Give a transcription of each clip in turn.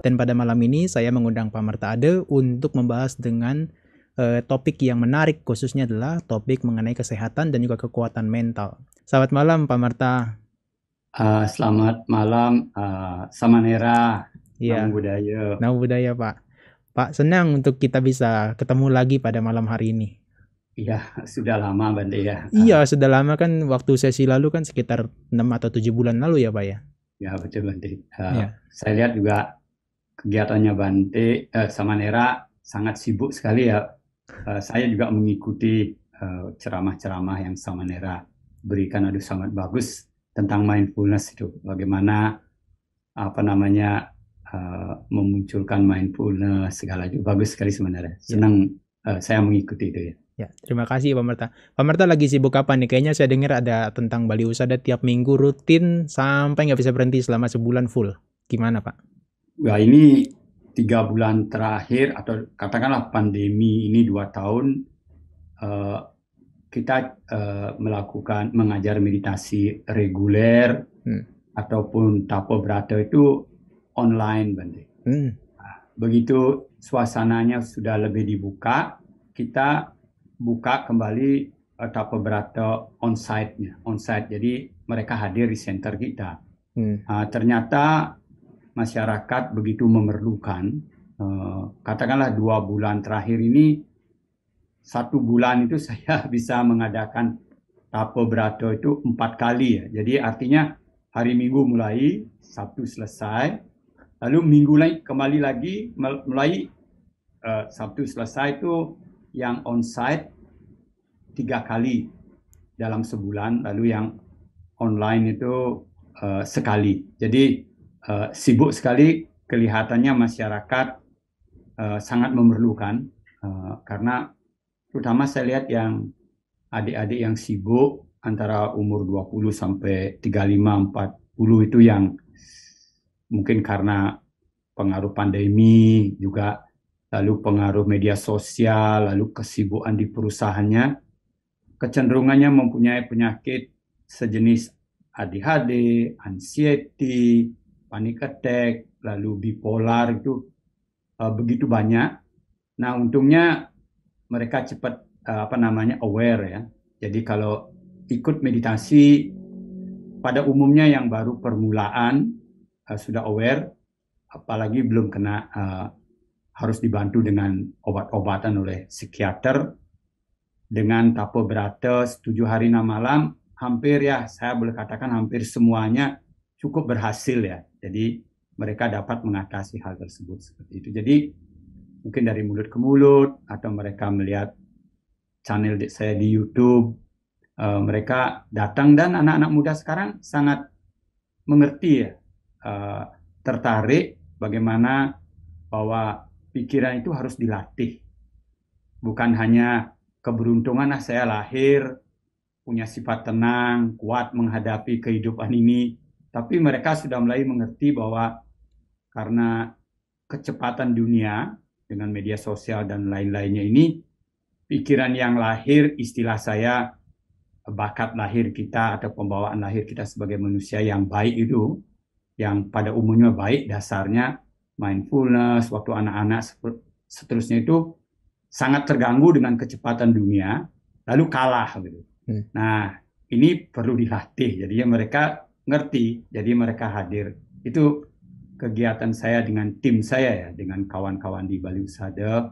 Dan pada malam ini saya mengundang Pak Marta Ade untuk membahas dengan topik yang menarik, khususnya adalah topik mengenai kesehatan dan juga kekuatan mental. Selamat malam Pak Marta. Selamat malam, Samanera, Namo Iya, Buddhaya. nama budaya Pak. Pak, senang untuk kita bisa ketemu lagi pada malam hari ini. Iya, sudah lama Bante ya. Iya, sudah lama kan, waktu sesi lalu kan sekitar 6 atau 7 bulan lalu ya Pak ya? Ya betul Bante. Iya. Saya lihat juga kegiatannya Bante, Samanera sangat sibuk sekali ya. Saya juga mengikuti ceramah-ceramah yang Samanera berikan, aduh sangat bagus tentang mindfulness itu. Bagaimana apa namanya memunculkan mindfulness segala itu bagus sekali sebenarnya. Ya. Senang saya mengikuti itu ya. Ya, terima kasih Pak Marta. Pak Marta lagi sibuk apa nih? Kayaknya saya dengar ada tentang Bali Usada tiap minggu rutin sampai nggak bisa berhenti selama sebulan full. Gimana Pak? Wah, ini 3 bulan terakhir atau katakanlah pandemi ini 2 tahun eh, kita melakukan mengajar meditasi reguler Hmm. ataupun tapo brata itu online, Bante. Hmm. Begitu suasananya sudah lebih dibuka, kita buka kembali tapo brata onsite. Jadi mereka hadir di center kita. Hmm. Ternyata masyarakat begitu memerlukan, katakanlah 2 bulan terakhir ini, 1 bulan itu saya bisa mengadakan tapo berato itu 4 kali ya. Jadi artinya hari Minggu mulai, Sabtu selesai, lalu Minggu lagi kembali lagi mulai, Sabtu selesai itu yang onsite 3 kali dalam sebulan, lalu yang online itu sekali. Jadi sibuk sekali, kelihatannya masyarakat sangat memerlukan, karena terutama saya lihat yang adik-adik yang sibuk antara umur 20 sampai 35-40 itu yang mungkin karena pengaruh pandemi juga, lalu pengaruh media sosial, lalu kesibukan di perusahaannya, kecenderungannya mempunyai penyakit sejenis ADHD, anxiety, panic attack, lalu bipolar itu begitu banyak. Nah, untungnya mereka cepat aware ya. Jadi kalau ikut meditasi, pada umumnya yang baru permulaan sudah aware, apalagi belum kena harus dibantu dengan obat-obatan oleh psikiater. Dengan tapo berata 7 hari 6 malam, hampir ya saya boleh katakan hampir semuanya cukup berhasil ya. Jadi mereka dapat mengatasi hal tersebut seperti itu. Jadi mungkin dari mulut ke mulut atau mereka melihat channel saya di YouTube, mereka datang, dan anak-anak muda sekarang sangat mengerti ya, tertarik bagaimana bahwa pikiran itu harus dilatih. Bukan hanya keberuntungan saya lahir punya sifat tenang, kuat menghadapi kehidupan ini, tapi mereka sudah mulai mengerti bahwa karena kecepatan dunia dengan media sosial dan lain-lainnya ini, pikiran yang lahir, istilah saya bakat lahir kita atau pembawaan lahir kita sebagai manusia yang baik itu, yang pada umumnya baik dasarnya, mindfulness, waktu anak-anak seterusnya itu sangat terganggu dengan kecepatan dunia, lalu kalah gitu. Nah, ini perlu dilatih. Jadi mereka ngerti, jadi mereka hadir. Itu kegiatan saya dengan tim saya ya, dengan kawan-kawan di Bali Usada.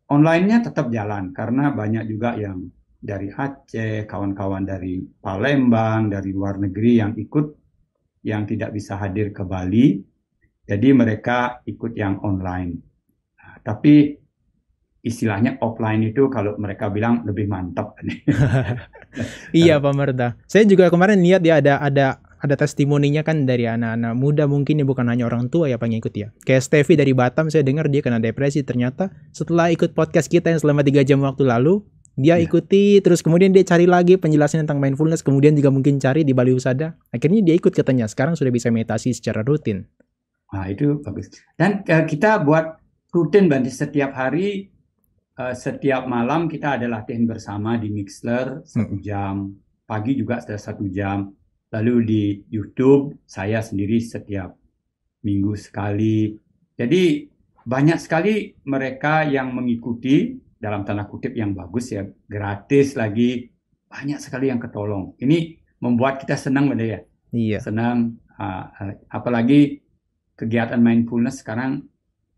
Online-nya tetap jalan karena banyak juga yang dari Aceh, kawan-kawan dari Palembang, dari luar negeri yang ikut, yang tidak bisa hadir ke Bali. Jadi mereka ikut yang online. Nah, tapi istilahnya offline itu kalau mereka bilang lebih mantap. Iya Pak Marta. Saya juga kemarin lihat ya ada testimoninya kan dari anak-anak muda, mungkin ya, bukan hanya orang tua ya pengikut ya. Kayak Steffi dari Batam, saya dengar dia kena depresi. Ternyata setelah ikut podcast kita yang selama 3 jam waktu lalu, dia Ya. ikuti, terus kemudian dia cari lagi penjelasan tentang mindfulness, kemudian juga mungkin cari di Bali Usada. Akhirnya dia ikut katanya, sekarang sudah bisa meditasi secara rutin. Nah, itu bagus. Dan kita buat rutin, Bandi, setiap hari, setiap malam kita ada latihan bersama di Mixler 1 jam, pagi juga ada 1 jam. Lalu di YouTube saya sendiri setiap minggu sekali. Jadi banyak sekali mereka yang mengikuti, dalam tanda kutip yang bagus ya, gratis lagi, banyak sekali yang ketolong. Ini membuat kita senang Benda ya. Iya. Senang, apalagi kegiatan mindfulness sekarang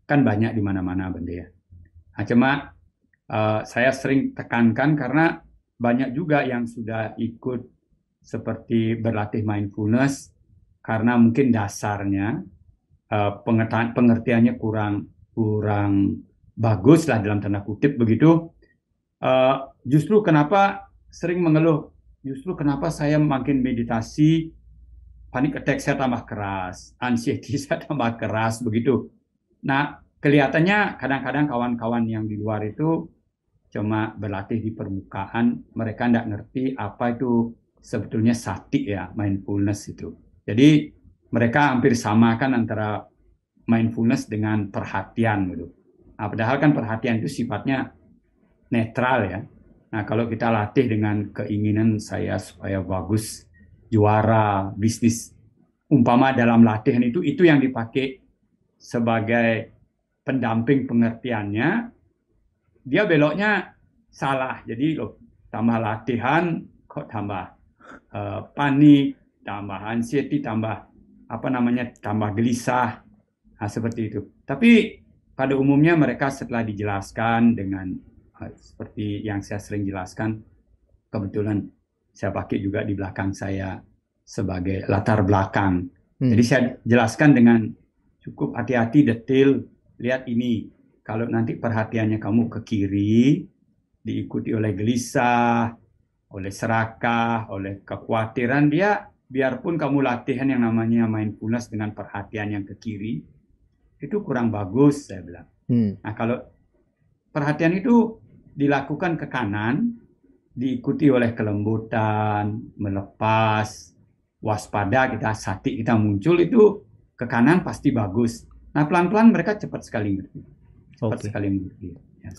kan banyak di mana-mana Benda ya. Nah, cuma saya sering tekankan karena banyak juga yang sudah ikut seperti berlatih mindfulness karena mungkin dasarnya pengertiannya kurang bagus lah dalam tanda kutip begitu. Justru kenapa sering mengeluh, justru kenapa saya makin meditasi, panic attack saya tambah keras, anxiety saya tambah keras begitu. Nah, kelihatannya kadang-kadang kawan-kawan yang di luar itu cuma berlatih di permukaan, mereka tidak ngerti apa itu sebetulnya sati ya, mindfulness itu. Jadi mereka hampir samakan antara mindfulness dengan perhatian gitu. Nah, padahal kan perhatian itu sifatnya netral ya. Nah, kalau kita latih dengan keinginan saya supaya bagus, juara, bisnis, umpama dalam latihan itu yang dipakai sebagai pendamping pengertiannya, dia beloknya salah. Jadi tambah latihan kok tambah panik, tambah anxiety, tambah tambah gelisah. Nah, seperti itu. Tapi pada umumnya mereka setelah dijelaskan dengan seperti yang saya sering jelaskan, kebetulan saya pakai juga di belakang saya sebagai latar belakang. Jadi saya jelaskan dengan cukup hati-hati, detail. Lihat ini, kalau nanti perhatiannya kamu ke kiri, diikuti oleh gelisah, oleh serakah, oleh kekhawatiran, dia biarpun kamu latihan yang namanya mindfulness dengan perhatian yang ke kiri, itu kurang bagus, saya bilang. Nah, kalau perhatian itu dilakukan ke kanan, diikuti oleh kelembutan, melepas, waspada, sati kita muncul, itu ke kanan pasti bagus. Nah, pelan-pelan mereka cepat sekali ngerti. Sekali mengerti. Ya,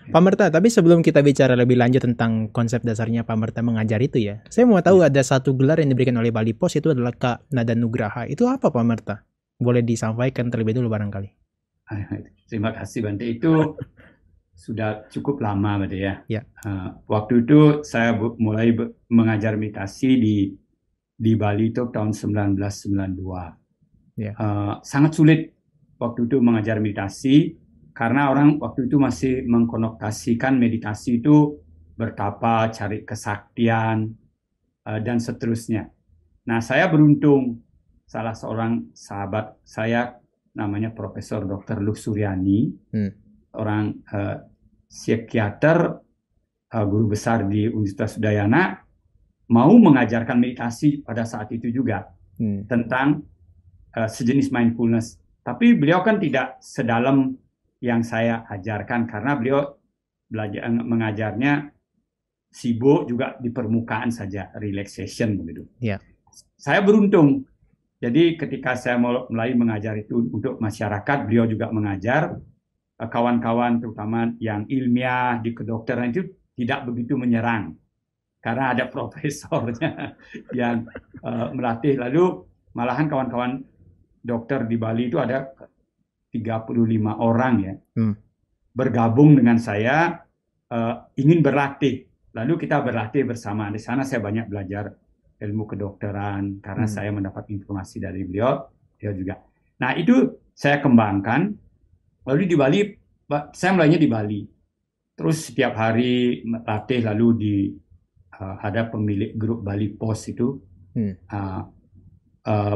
Pak Merta, tapi sebelum kita bicara lebih lanjut tentang konsep dasarnya Pak Merta mengajar itu ya, saya mau tahu ada satu gelar yang diberikan oleh Bali Pos, itu adalah Kak Nada Nugraha. Itu apa Pak Merta? Boleh disampaikan terlebih dulu barangkali. Terima kasih Bante. Itu sudah cukup lama Bante ya. Ya. Waktu itu saya mulai mengajar meditasi di Bali itu tahun 1992. Ya. Sangat sulit waktu itu mengajar meditasi karena orang waktu itu masih mengkonotasikan meditasi itu bertapa, cari kesaktian, dan seterusnya. Nah, saya beruntung salah seorang sahabat saya namanya Profesor Dr. Luh Suryani, orang psikiater, guru besar di Universitas Udayana, mau mengajarkan meditasi pada saat itu juga tentang sejenis mindfulness. Tapi beliau kan tidak sedalam yang saya ajarkan karena beliau belajar mengajarnya sibuk juga di permukaan saja, relaxation begitu. Ya. Saya beruntung. Jadi ketika saya mulai mengajar itu untuk masyarakat, beliau juga mengajar kawan-kawan terutama yang ilmiah di kedokteran itu tidak begitu menyerang karena ada profesornya yang melatih. Lalu malahan kawan-kawan dokter di Bali itu ada 35 orang ya, bergabung dengan saya, ingin berlatih. Lalu kita berlatih bersama. Di sana saya banyak belajar ilmu kedokteran karena saya mendapat informasi dari beliau, dia juga. Nah, itu saya kembangkan. Lalu di Bali, saya mulainya di Bali. Terus setiap hari latih, lalu ada pemilik grup Bali Pos itu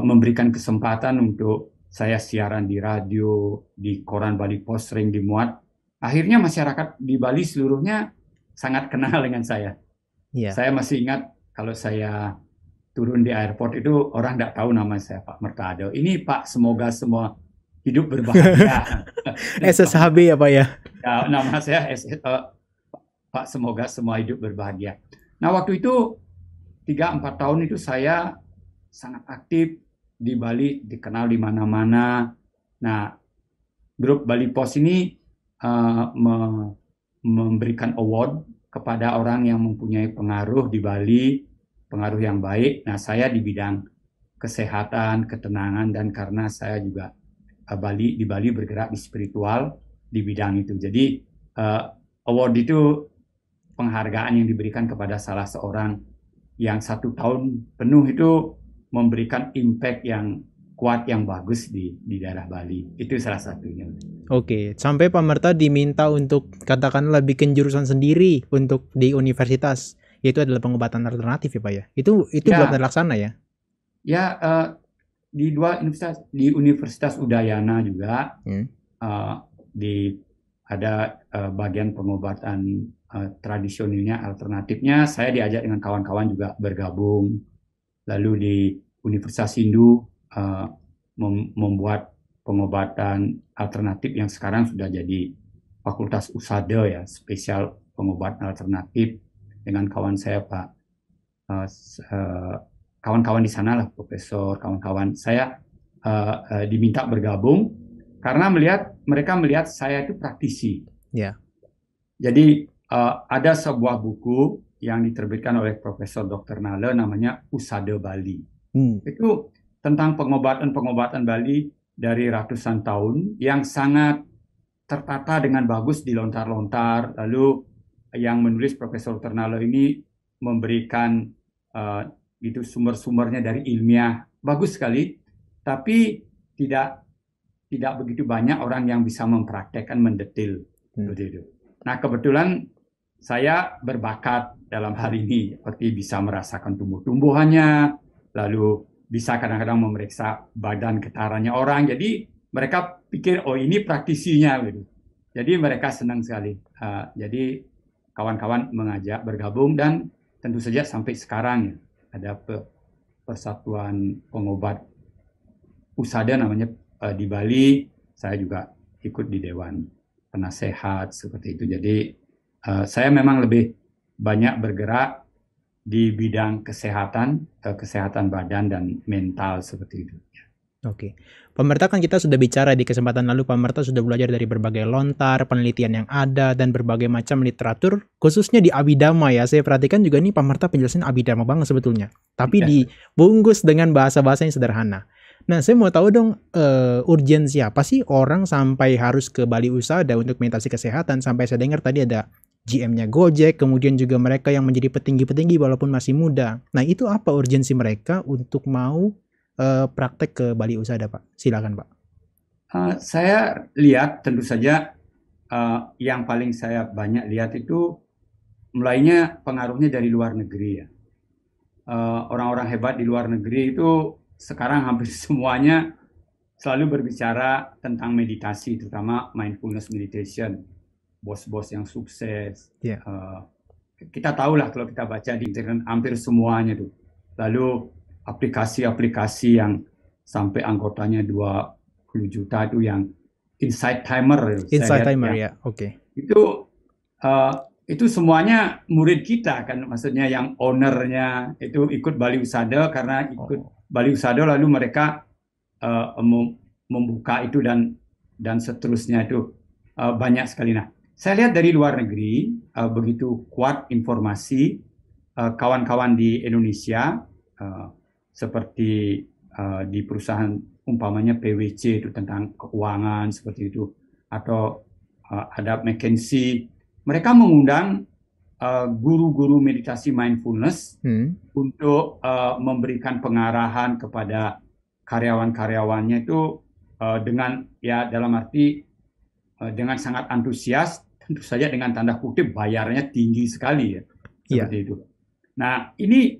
memberikan kesempatan untuk saya siaran di radio, di koran Bali Pos sering dimuat. Akhirnya masyarakat di Bali seluruhnya sangat kenal dengan saya. Yeah. Saya masih ingat kalau saya turun di airport itu orang tidak tahu nama saya Pak Mertado. Ini Pak, semoga semua hidup berbahagia. SSHB ya Pak ya? Ya, nama saya Pak, semoga semua hidup berbahagia. Nah, waktu itu 3-4 tahun itu saya sangat aktif di Bali, dikenal di mana-mana. Nah, grup Bali Pos ini memberikan award kepada orang yang mempunyai pengaruh di Bali, pengaruh yang baik. Nah, saya di bidang kesehatan, ketenangan, dan karena saya juga di Bali bergerak di spiritual di bidang itu. Jadi award itu penghargaan yang diberikan kepada salah seorang yang 1 tahun penuh itu memberikan impact yang kuat, yang bagus di daerah Bali. Itu salah satunya. Oke, sampai Pak Marta diminta untuk katakanlah bikin jurusan sendiri untuk di universitas. Itu adalah pengobatan alternatif ya Pak ya. Itu Ya, belum terlaksana ya? ya di 2 universitas, di Universitas Udayana juga di ada bagian pengobatan tradisionalnya, alternatifnya. Saya diajak dengan kawan-kawan juga bergabung. Lalu di Universitas Hindu membuat pengobatan alternatif yang sekarang sudah jadi Fakultas USADA ya, spesial pengobatan alternatif dengan kawan saya Pak, kawan-kawan di sana lah, profesor, kawan-kawan saya diminta bergabung karena mereka melihat saya itu praktisi. Ya. Jadi ada sebuah buku yang diterbitkan oleh Profesor Dr. Nale namanya Usada Bali. Itu tentang pengobatan Bali dari ratusan tahun yang sangat tertata dengan bagus di lontar-lontar. Lalu yang menulis Profesor Dr. Nale ini memberikan itu sumber-sumbernya dari ilmiah bagus sekali, tapi tidak begitu banyak orang yang bisa mempraktekkan mendetil seperti itu. Nah, kebetulan saya berbakat dalam hal ini, seperti bisa merasakan tumbuh-tumbuhannya, lalu bisa kadang-kadang memeriksa badan getarannya orang. Jadi mereka pikir, oh ini praktisinya, gitu. Jadi mereka senang sekali. Jadi kawan-kawan mengajak bergabung dan tentu saja sampai sekarang ya ada persatuan pengobat USADA namanya di Bali. Saya juga ikut di Dewan Penasehat seperti itu. Jadi saya memang lebih banyak bergerak di bidang kesehatan badan dan mental seperti itu. Oke, Pak Marta, kan kita sudah bicara di kesempatan lalu, Pak Marta sudah belajar dari berbagai lontar, penelitian yang ada, dan berbagai macam literatur, khususnya di Abhidhamma ya. Saya perhatikan juga nih Pak Marta penjelasan Abhidhamma banget sebetulnya. Tapi dibungkus dengan bahasa-bahasa yang sederhana. Nah, saya mau tahu dong, urgensi apa sih orang sampai harus ke Bali Usada untuk meditasi kesehatan? Sampai saya dengar tadi ada GM-nya Gojek, kemudian juga mereka yang menjadi petinggi-petinggi walaupun masih muda. Nah, itu apa urgensi mereka untuk mau praktek ke Bali Usada, Pak? Silakan, Pak. Saya lihat tentu saja yang paling saya banyak lihat itu mulainya pengaruhnya dari luar negeri ya. Orang-orang hebat di luar negeri itu sekarang hampir semuanya selalu berbicara tentang meditasi, terutama mindfulness meditation. Bos-bos yang sukses. Yeah. Kita tahu lah kalau kita baca di internet hampir semuanya tuh. Lalu aplikasi-aplikasi yang sampai anggotanya 20 juta itu yang Insight Timer. Insight Timer ya, oke. Itu semuanya murid kita kan, maksudnya yang ownernya itu ikut Bali Usada karena ikut Bali Usada lalu mereka membuka itu dan seterusnya itu banyak sekali. Nah, saya lihat dari luar negeri begitu kuat informasi kawan-kawan di Indonesia seperti di perusahaan umpamanya PwC itu tentang keuangan seperti itu, atau ada McKinsey, mereka mengundang guru-guru meditasi mindfulness untuk memberikan pengarahan kepada karyawan-karyawannya itu dengan ya dalam arti dengan sangat antusias, tentu saja dengan tanda kutip bayarnya tinggi sekali ya seperti itu. Nah, ini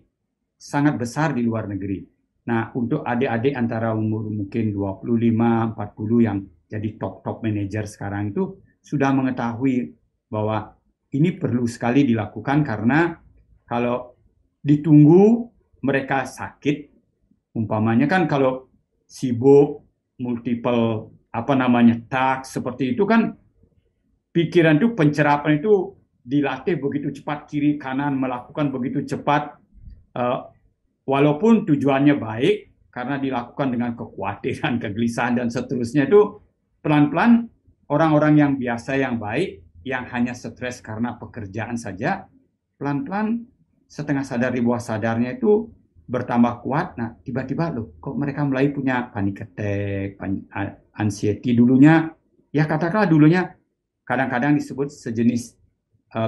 sangat besar di luar negeri. Nah, untuk adik-adik antara umur mungkin 25-40 yang jadi top manajer sekarang itu sudah mengetahui bahwa ini perlu sekali dilakukan karena kalau ditunggu mereka sakit, umpamanya kan kalau sibuk multiple task seperti itu kan pikiran itu pencerapan itu dilatih begitu cepat kiri kanan melakukan begitu cepat. Walaupun tujuannya baik, karena dilakukan dengan kekhawatiran, kegelisahan, dan seterusnya itu pelan-pelan orang-orang yang biasa, yang baik, yang hanya stres karena pekerjaan saja, pelan-pelan setengah sadar di bawah sadarnya itu bertambah kuat. Nah, tiba-tiba loh, kok mereka mulai punya panic attack, anxiety. Dulunya, ya katakanlah dulunya kadang-kadang disebut sejenis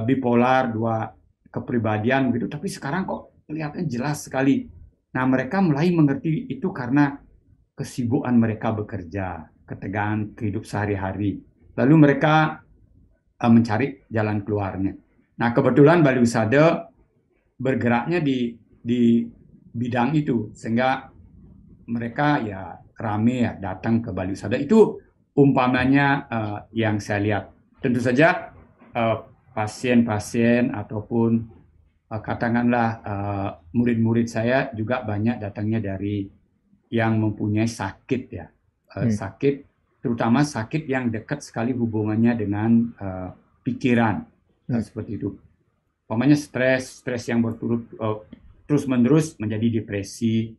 bipolar, dua kepribadian gitu. Tapi sekarang kok kelihatan jelas sekali. Nah, mereka mulai mengerti itu karena kesibukan mereka bekerja, ketegangan hidup sehari-hari. Lalu mereka mencari jalan keluarnya. Nah, kebetulan Bali Usada bergeraknya di bidang itu, sehingga mereka ya rame ya datang ke Bali Usada. Itu umpamanya yang saya lihat. Tentu saja pasien-pasien ataupun katakanlah murid-murid saya juga banyak datangnya dari yang mempunyai sakit ya, sakit, terutama sakit yang dekat sekali hubungannya dengan pikiran, seperti itu. Umpamanya stres yang berturut terus-menerus menjadi depresi.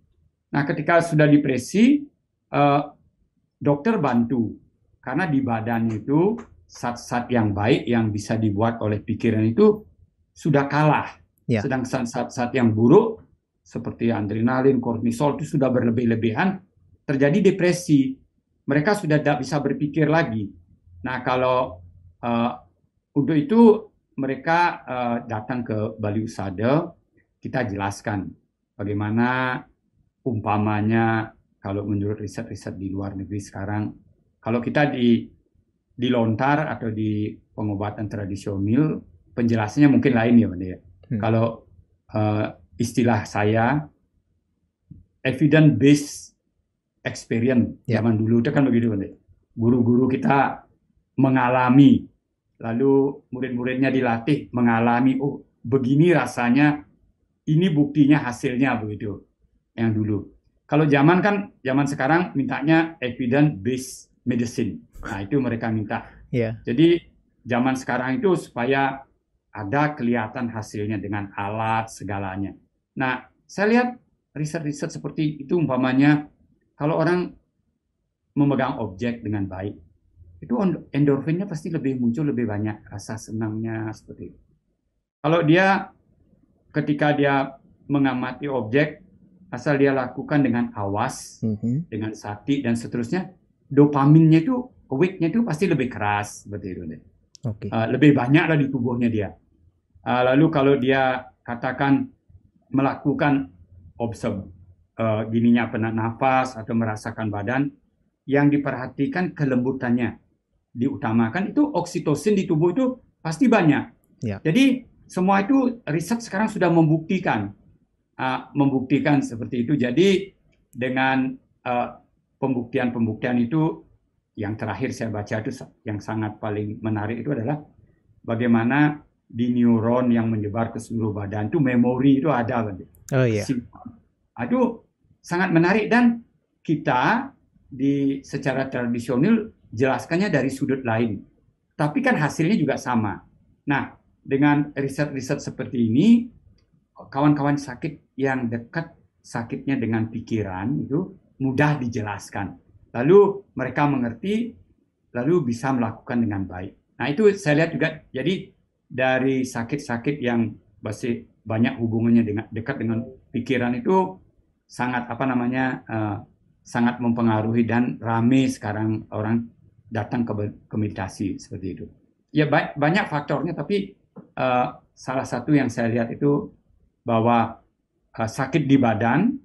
Nah, ketika sudah depresi, dokter bantu karena di badan itu zat-zat yang baik yang bisa dibuat oleh pikiran itu sudah kalah. Ya. Sedang zat-zat yang buruk seperti adrenalin, kortisol itu sudah berlebih-lebihan, terjadi depresi. Mereka sudah tidak bisa berpikir lagi. Nah, kalau untuk itu mereka datang ke Bali Usada, kita jelaskan bagaimana umpamanya kalau menurut riset-riset di luar negeri sekarang, kalau kita di lontar atau di pengobatan tradisional, penjelasannya mungkin lain ya, Bang ya. Kalau istilah saya evidence based experience zaman dulu itu kan begitu, Bang. Guru-guru kita mengalami, lalu murid-muridnya dilatih mengalami, oh begini rasanya, ini buktinya hasilnya begitu. Yang dulu. Kalau zaman sekarang mintanya evidence based medicine. Nah, itu mereka minta. Jadi zaman sekarang itu supaya ada kelihatan hasilnya dengan alat segalanya. Nah, saya lihat riset-riset seperti itu umpamanya kalau orang memegang objek dengan baik, itu endorfinnya pasti lebih muncul lebih banyak, rasa senangnya seperti itu. Kalau dia ketika dia mengamati objek, asal dia lakukan dengan awas, dengan sati dan seterusnya, dopaminnya itu, awake-nya itu pasti lebih keras seperti itu. Lebih banyak lah di tubuhnya dia. Lalu kalau dia katakan melakukan gininya penat nafas atau merasakan badan, yang diperhatikan kelembutannya diutamakan, itu oksitosin di tubuh itu pasti banyak. Jadi semua itu riset sekarang sudah membuktikan seperti itu. Jadi dengan pembuktian itu, yang terakhir saya baca itu yang sangat paling menarik itu adalah bagaimana di neuron yang menyebar ke seluruh badan itu memori itu ada. Itu sangat menarik dan kita secara tradisional jelaskannya dari sudut lain. Tapi kan hasilnya juga sama. Nah, dengan riset-riset seperti ini, kawan-kawan sakit yang dekat sakitnya dengan pikiran itu mudah dijelaskan. Lalu mereka mengerti, lalu bisa melakukan dengan baik. Nah, itu saya lihat juga, jadi dari sakit-sakit yang masih banyak hubungannya dekat dengan pikiran itu sangat sangat mempengaruhi dan ramai sekarang orang datang ke meditasi seperti itu. Ya banyak faktornya, tapi salah satu yang saya lihat itu bahwa sakit di badan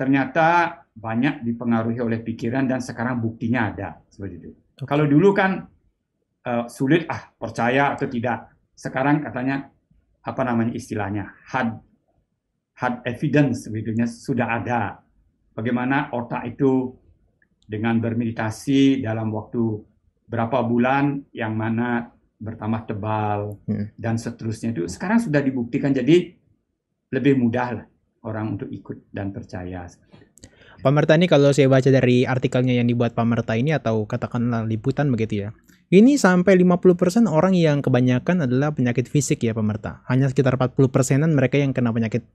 ternyata banyak dipengaruhi oleh pikiran dan sekarang buktinya ada seperti itu. Kalau dulu kan sulit percaya atau tidak. Sekarang katanya istilahnya hard evidence sebetulnya sudah ada. Bagaimana otak itu dengan bermeditasi dalam waktu berapa bulan yang mana bertambah tebal dan seterusnya itu sekarang sudah dibuktikan, jadi lebih mudah lah orang untuk ikut dan percaya. Pak Marta ini kalau saya baca dari artikelnya yang dibuat Pak Marta ini atau katakanlah liputan begitu ya, Ini sampai 50% orang yang kebanyakan adalah penyakit fisik ya pemirsa. Hanya sekitar 40%-an mereka yang kena penyakit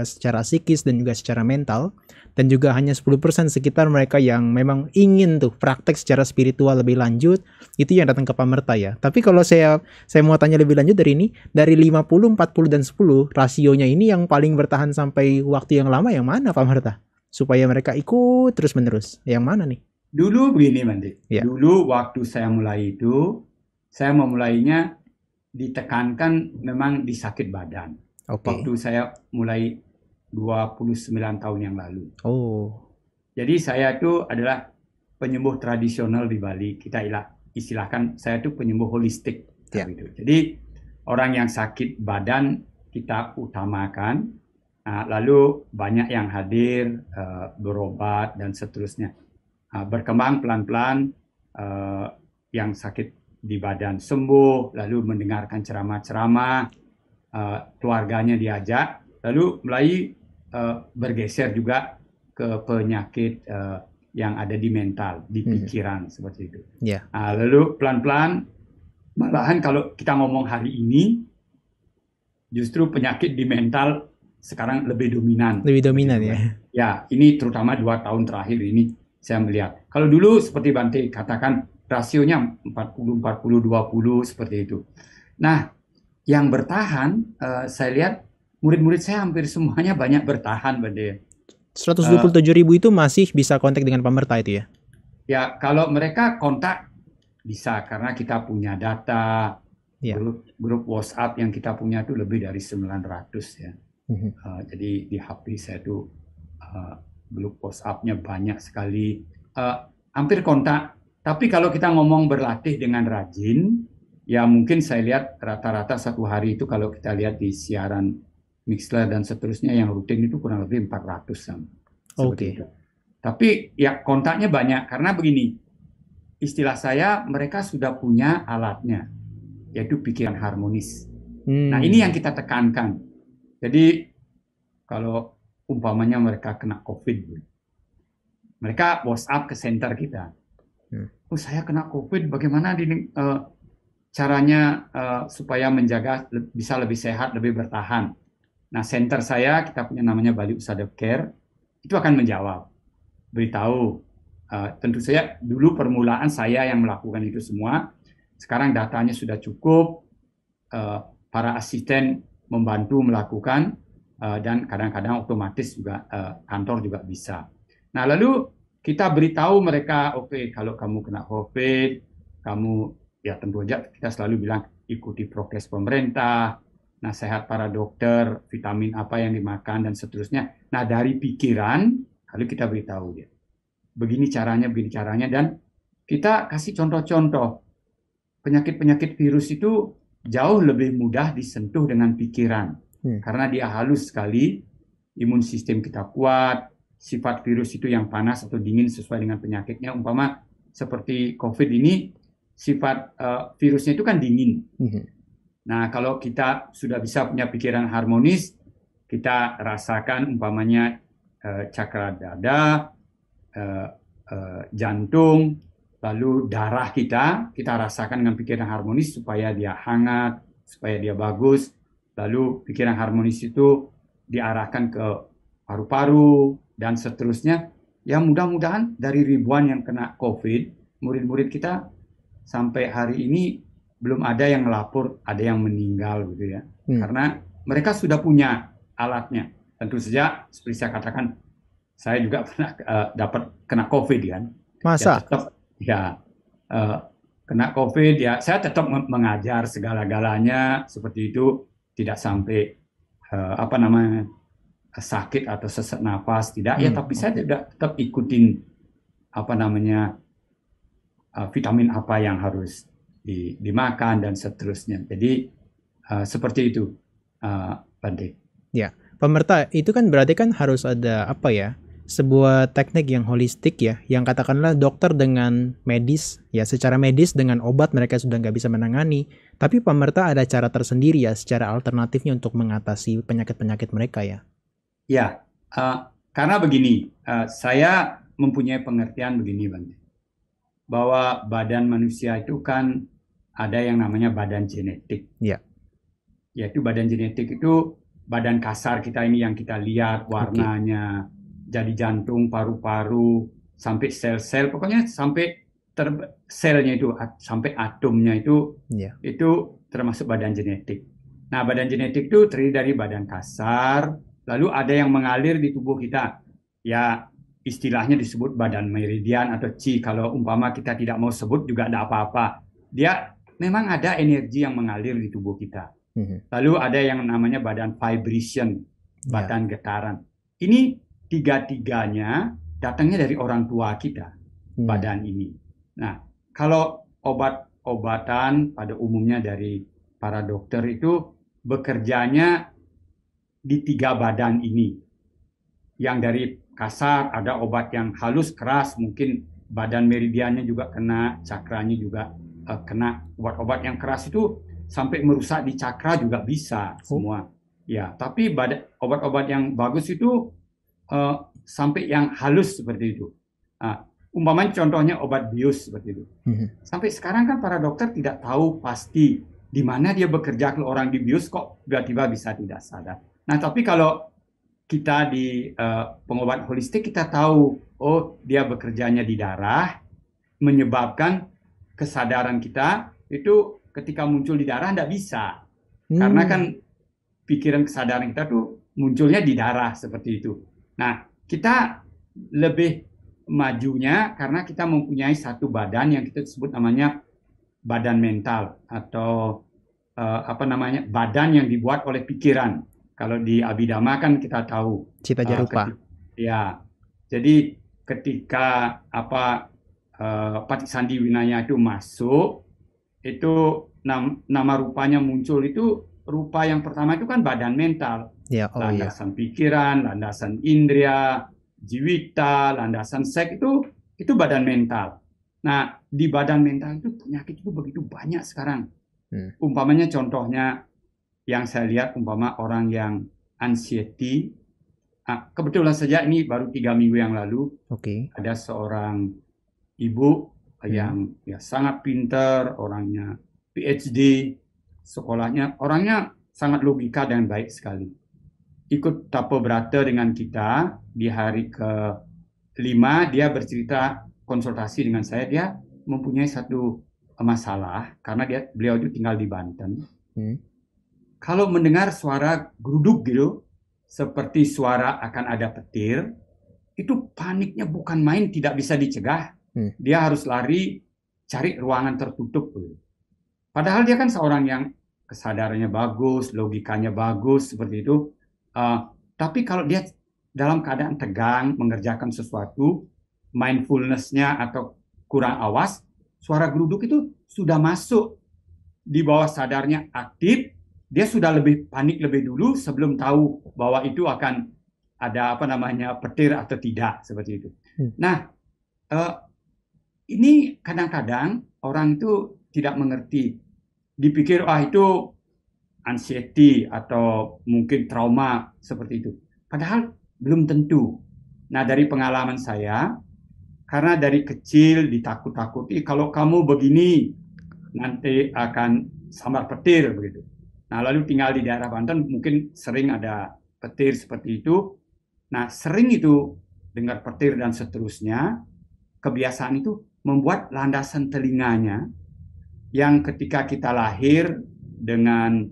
secara psikis dan juga secara mental. Dan juga hanya 10% sekitar mereka yang memang ingin tuh praktek secara spiritual lebih lanjut. Itu yang datang ke pemirsa ya. Tapi kalau saya mau tanya lebih lanjut dari ini. Dari 50, 40, dan 10, rasionya ini yang paling bertahan sampai waktu yang lama yang mana pemirsa? Supaya mereka ikut terus-menerus. Yang mana nih? Dulu begini, Mandi. Ya. Dulu waktu saya mulai itu, saya memulainya ditekankan memang di sakit badan. Oke. Waktu saya mulai 29 tahun yang lalu. Oh. Jadi saya itu adalah penyembuh tradisional di Bali. Kita istilahkan saya itu penyembuh holistik. Ya. Gitu. Jadi orang yang sakit badan kita utamakan, lalu banyak yang hadir, berobat dan seterusnya. Berkembang pelan-pelan, yang sakit di badan sembuh, lalu mendengarkan ceramah-ceramah, keluarganya diajak, lalu mulai bergeser juga ke penyakit yang ada di mental, di pikiran seperti itu. Yeah. Lalu pelan-pelan, malahan kalau kita ngomong hari ini, justru penyakit di mental sekarang lebih dominan. Lebih dominan ya. Ya, ini terutama 2 tahun terakhir ini saya melihat. Kalau dulu seperti Bante katakan rasionya 40-40-20 seperti itu. Nah, yang bertahan saya lihat murid-murid saya hampir semuanya banyak bertahan, Bante. 127.000 itu masih bisa kontak dengan pemerta itu ya? Ya, kalau mereka kontak bisa karena kita punya data. Ya. Grup WhatsApp yang kita punya itu lebih dari 900 ya. Jadi di HP saya itu grup WhatsApp-nya banyak sekali, hampir kontak. Tapi kalau kita ngomong berlatih dengan rajin, ya mungkin saya lihat rata-rata satu hari itu kalau kita lihat di siaran Mixler dan seterusnya yang rutin itu kurang lebih 400-an. Oke. Tapi ya kontaknya banyak karena begini, istilah saya mereka sudah punya alatnya, yaitu pikiran harmonis. Nah ini yang kita tekankan. Jadi kalau umpamanya mereka kena COVID, mereka WhatsApp ke center kita. Oh saya kena COVID, bagaimana caranya supaya menjaga bisa lebih sehat, lebih bertahan. Nah center saya, kita punya namanya Bali Usada Care, itu akan menjawab, beritahu. Tentu saja dulu permulaan saya yang melakukan itu semua. Sekarang datanya sudah cukup, para asisten membantu melakukan, dan kadang-kadang otomatis juga kantor juga bisa. Nah lalu kita beritahu mereka, oke, kalau kamu kena COVID, kamu ya tentu saja kita selalu bilang ikuti prokes pemerintah, nasihat para dokter, vitamin apa yang dimakan dan seterusnya. Nah dari pikiran, lalu kita beritahu dia, begini caranya, dan kita kasih contoh-contoh. Penyakit-penyakit virus itu jauh lebih mudah disentuh dengan pikiran. Karena dia halus sekali, imun sistem kita kuat, sifat virus itu yang panas atau dingin sesuai dengan penyakitnya. Umpama seperti COVID ini, sifat virusnya itu kan dingin. Nah, kalau kita sudah bisa punya pikiran harmonis, kita rasakan umpamanya cakra dada, jantung, lalu darah kita rasakan dengan pikiran harmonis supaya dia hangat, supaya dia bagus. Lalu pikiran harmonis itu diarahkan ke paru-paru dan seterusnya. Ya mudah-mudahan dari ribuan yang kena COVID, murid-murid kita sampai hari ini belum ada yang melapor ada yang meninggal gitu ya. Karena mereka sudah punya alatnya. Tentu saja seperti saya katakan, saya juga pernah dapat kena COVID kan. Masa? Ya, kena COVID ya, saya tetap mengajar segala-galanya seperti itu. Tidak sampai sakit atau sesak nafas, tidak ya, tapi saya tetap ikutin vitamin apa yang harus dimakan dan seterusnya. Jadi seperti itu, Bante. Ya, pemerta itu kan berarti kan harus ada sebuah teknik yang holistik ya, yang katakanlah dokter dengan medis, ya secara medis dengan obat mereka sudah nggak bisa menangani, tapi pemerta ada cara tersendiri ya, secara alternatifnya untuk mengatasi penyakit-penyakit mereka ya. Ya, karena begini, saya mempunyai pengertian begini, Bante. bahwa badan manusia itu kan ada yang namanya badan genetik. Ya. Yaitu badan genetik itu badan kasar kita ini yang kita lihat warnanya, jadi jantung, paru-paru, sampai sel-sel, pokoknya sampai selnya itu, sampai atomnya itu termasuk badan genetik. Nah, badan genetik itu terdiri dari badan kasar, lalu ada yang mengalir di tubuh kita. Ya, istilahnya disebut badan meridian atau chi. Kalau umpama kita tidak mau sebut juga tidak apa-apa. Dia memang ada energi yang mengalir di tubuh kita. Lalu ada yang namanya badan vibration, badan getaran. Ini tiga-tiganya datangnya dari orang tua kita, badan ini. Nah, kalau obat-obatan pada umumnya dari para dokter itu bekerjanya di tiga badan ini. Yang dari kasar ada obat yang halus, keras, mungkin badan meridiannya juga kena, cakranya juga kena. Obat-obat yang keras itu sampai merusak di cakra juga bisa semua. Ya, tapi obat-obat yang bagus itu sampai yang halus seperti itu. Umpamanya contohnya obat bius seperti itu. Sampai sekarang kan para dokter tidak tahu pasti di mana dia bekerja. Kalau orang di bius kok tiba-tiba bisa tidak sadar. Nah, tapi kalau kita di pengobat holistik kita tahu, oh dia bekerjanya di darah, menyebabkan kesadaran kita itu ketika muncul di darah tidak bisa. Karena kan pikiran kesadaran kita tuh munculnya di darah seperti itu. Nah, kita lebih majunya karena kita mempunyai satu badan yang kita sebut namanya badan mental atau badan yang dibuat oleh pikiran. Kalau di Abhidhamma kan kita tahu Cita Jarupa. Ya, jadi ketika Patisandi Winaya itu masuk, itu nama rupanya muncul itu rupa yang pertama itu kan badan mental, landasan pikiran, landasan indria, jiwita, landasan sek itu badan mental. Nah, di badan mental itu penyakit itu begitu banyak sekarang. Umpamanya contohnya yang saya lihat umpama orang yang anxiety. Kebetulan saja ini baru 3 minggu yang lalu ada seorang ibu yang sangat pintar, orangnya PhD, sekolahnya, orangnya sangat logika dan baik sekali. Ikut Tapobrata dengan kita di hari ke-5, dia bercerita konsultasi dengan saya, dia mempunyai satu masalah karena beliau itu tinggal di Banten. Kalau mendengar suara geruduk gitu, seperti suara akan ada petir, itu paniknya bukan main, tidak bisa dicegah. Dia harus lari cari ruangan tertutup. Padahal dia kan seorang yang kesadarannya bagus, logikanya bagus seperti itu. Tapi kalau dia dalam keadaan tegang mengerjakan sesuatu, mindfulness-nya atau kurang awas, suara geruduk itu sudah masuk di bawah sadarnya aktif, dia sudah lebih panik lebih dulu sebelum tahu bahwa itu akan ada petir atau tidak seperti itu. Nah, ini kadang-kadang orang itu tidak mengerti, dipikir itu anxiety atau mungkin trauma seperti itu. Padahal belum tentu. Nah, dari pengalaman saya, karena dari kecil ditakut-takuti, kalau kamu begini nanti akan sambar petir begitu. Nah, lalu tinggal di daerah Banten mungkin sering ada petir seperti itu. Nah, sering itu dengar petir dan seterusnya. Kebiasaan itu membuat landasan telinganya yang ketika kita lahir dengan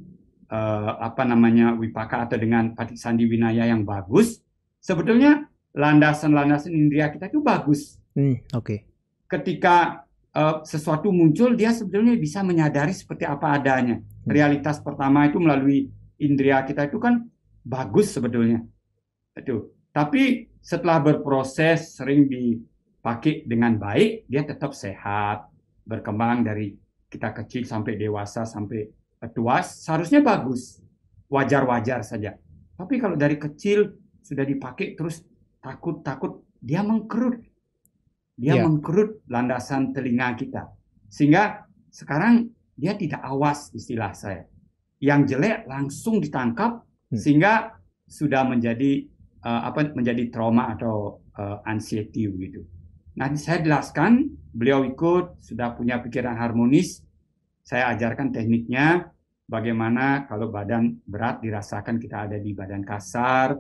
wipaka atau dengan Patisandi Winaya yang bagus, sebetulnya landasan-landasan indera kita itu bagus. Ketika sesuatu muncul, dia sebetulnya bisa menyadari seperti apa adanya. Realitas pertama itu melalui indera kita itu kan bagus sebetulnya. Tapi setelah berproses, sering dipakai dengan baik, dia tetap sehat, berkembang dari kita kecil sampai dewasa, sampai tua, seharusnya bagus. Wajar-wajar saja. Tapi kalau dari kecil sudah dipakai terus takut-takut, dia mengkerut. Dia mengkerut landasan telinga kita. Sehingga sekarang dia tidak awas, istilah saya. Yang jelek langsung ditangkap sehingga sudah menjadi menjadi trauma atau anxiety begitu. Nah, saya jelaskan beliau ikut, sudah punya pikiran harmonis. Saya ajarkan tekniknya, bagaimana kalau badan berat dirasakan kita ada di badan kasar,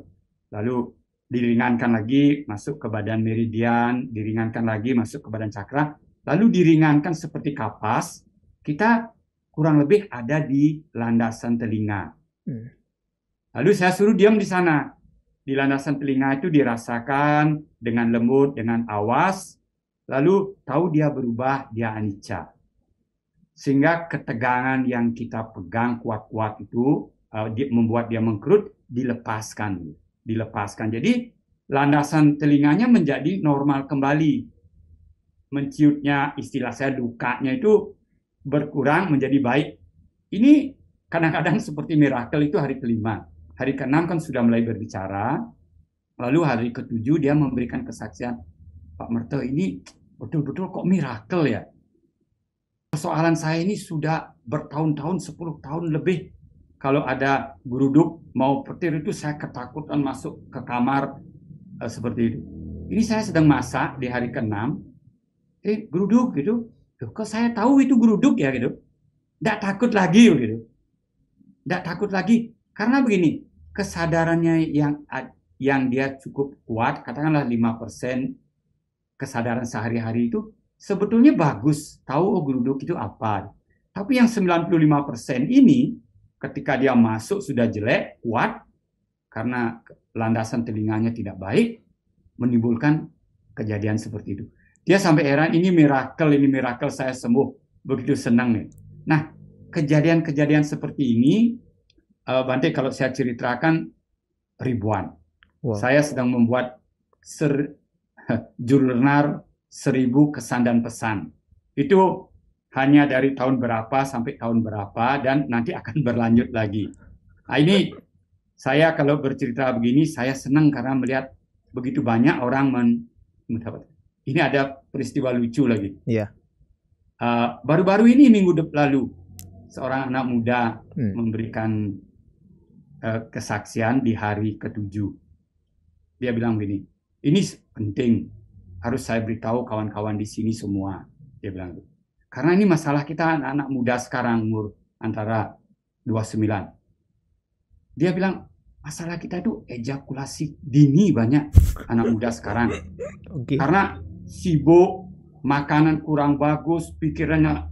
lalu diringankan lagi masuk ke badan meridian, diringankan lagi masuk ke badan cakra, lalu diringankan seperti kapas, kita kurang lebih ada di landasan telinga. Lalu saya suruh diam di sana. Di landasan telinga itu dirasakan dengan lembut, dengan awas, lalu tahu dia berubah, dia anicca. Sehingga ketegangan yang kita pegang kuat-kuat itu membuat dia mengkerut, dilepaskan. Jadi landasan telinganya menjadi normal kembali. Menciutnya, istilah saya lukanya itu berkurang menjadi baik. Ini kadang-kadang seperti miracle itu hari kelima. Hari ke-6 kan sudah mulai berbicara. Lalu hari ke-7 dia memberikan kesaksian, Pak Merto, ini betul-betul kok miracle ya. Persoalan saya ini sudah bertahun-tahun, 10 tahun lebih. Kalau ada geruduk mau petir itu saya ketakutan masuk ke kamar seperti itu. Ini saya sedang masak di hari ke-6. Geruduk gitu. Kok saya tahu itu geruduk ya gitu. Nggak takut lagi gitu. Nggak takut lagi. Karena begini, kesadarannya yang dia cukup kuat, katakanlah 5% kesadaran sehari-hari itu sebetulnya bagus, tahu geruduk itu apa. Tapi yang 95% ini ketika dia masuk sudah jelek, kuat, karena landasan telinganya tidak baik, menimbulkan kejadian seperti itu. Dia sampai heran, ini miracle saya sembuh, begitu senang nih. Nah, kejadian-kejadian seperti ini, Bante, kalau saya ceritakan ribuan. Wow. Saya sedang membuat jurnal 1000 kesan dan pesan. Itu hanya dari tahun berapa sampai tahun berapa dan nanti akan berlanjut lagi. Nah, ini saya kalau bercerita begini saya senang karena melihat begitu banyak orang mendapat. Ini ada peristiwa lucu lagi. Iya. Baru-baru ini minggu lalu seorang anak muda memberikan kesaksian di hari ke-7. Dia bilang begini, ini penting, harus saya beritahu kawan-kawan di sini semua. Dia bilang, karena ini masalah kita anak-anak muda sekarang, umur antara 29. Dia bilang, masalah kita itu ejakulasi dini banyak anak muda sekarang. Okay. Karena sibuk, makanan kurang bagus, pikirannya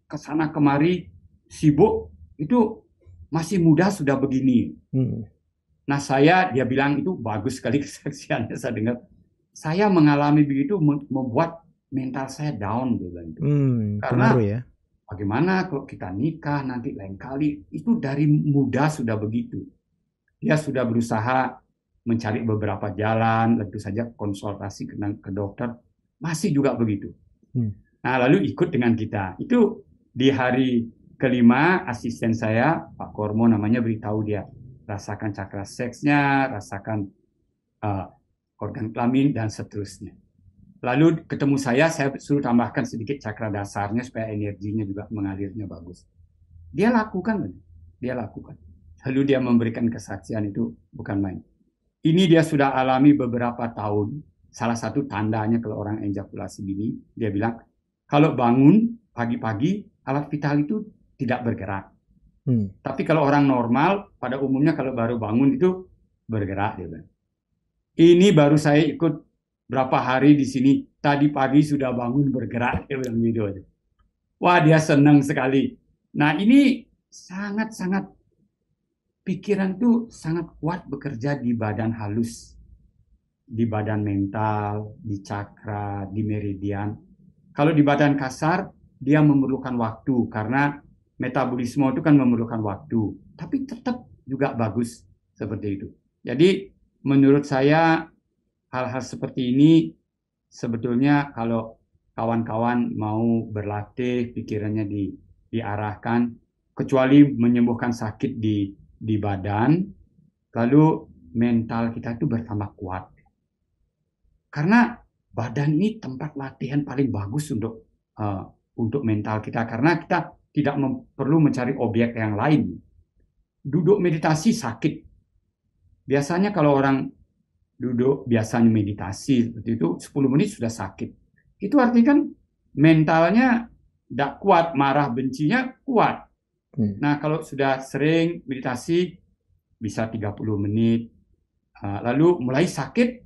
kesana kemari, sibuk, itu masih muda sudah begini. Nah dia bilang itu bagus sekali kesaksiannya saya dengar. Saya mengalami begitu membuat mental saya down. Karena ya. Bagaimana kalau kita nikah nanti lain kali, itu dari muda sudah begitu. Dia sudah berusaha mencari beberapa jalan, tentu saja konsultasi ke dokter, masih juga begitu. Nah lalu ikut dengan kita. Itu di hari ke-5 asisten saya, Pak Kormo namanya, beritahu dia, rasakan cakra seksnya, rasakan organ kelamin, dan seterusnya. Lalu ketemu saya suruh tambahkan sedikit cakra dasarnya supaya energinya juga mengalirnya bagus. Dia lakukan. Lalu dia memberikan kesaksian, itu bukan main. Ini dia sudah alami beberapa tahun. Salah satu tandanya kalau orang ejakulasi dini, dia bilang, kalau bangun pagi-pagi, alat vital itu tidak bergerak. Tapi kalau orang normal, pada umumnya kalau baru bangun itu bergerak. Dia bilang. Ini baru saya ikut berapa hari di sini, tadi pagi sudah bangun bergerak. Dia bilang gitu. Wah, dia senang sekali. Nah, ini sangat-sangat, pikiran itu sangat kuat bekerja di badan halus, di badan mental, di cakra, di meridian. Kalau di badan kasar, dia memerlukan waktu, karena metabolisme itu kan memerlukan waktu, tapi tetap juga bagus seperti itu. Jadi menurut saya hal-hal seperti ini sebetulnya kalau kawan-kawan mau berlatih, pikirannya diarahkan, kecuali menyembuhkan sakit di badan, lalu mental kita itu bertambah kuat. Karena badan ini tempat latihan paling bagus untuk mental kita, karena kita tidak perlu mencari objek yang lain. Duduk meditasi sakit. Biasanya kalau orang duduk biasanya meditasi seperti itu 10 menit sudah sakit. Itu artinya kan mentalnya tidak kuat, marah bencinya kuat. Hmm. Nah, kalau sudah sering meditasi bisa 30 menit, lalu mulai sakit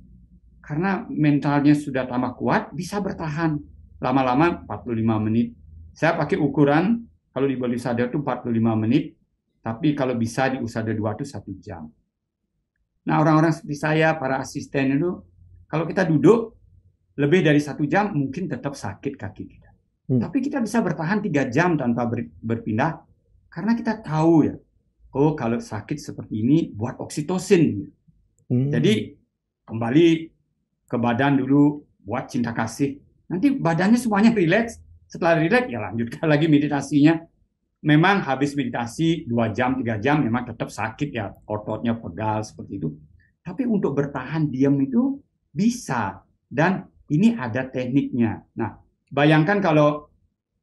karena mentalnya sudah tambah kuat, bisa bertahan lama-lama 45 menit. Saya pakai ukuran kalau di Bali Sadar itu 45 menit, tapi kalau bisa di Usada 2 itu 1 jam. Nah, orang-orang seperti saya, para asisten itu, kalau kita duduk lebih dari 1 jam, mungkin tetap sakit kaki kita. Tapi kita bisa bertahan 3 jam tanpa berpindah, karena kita tahu ya, oh kalau sakit seperti ini buat oksitosin. Jadi kembali ke badan dulu, buat cinta kasih. Nanti badannya semuanya rileks. Setelah rileks, ya lanjutkan lagi meditasinya. Memang habis meditasi 2 jam, 3 jam, memang tetap sakit ya, ototnya pegal seperti itu. Tapi untuk bertahan diam itu bisa. Dan ini ada tekniknya. Nah, bayangkan kalau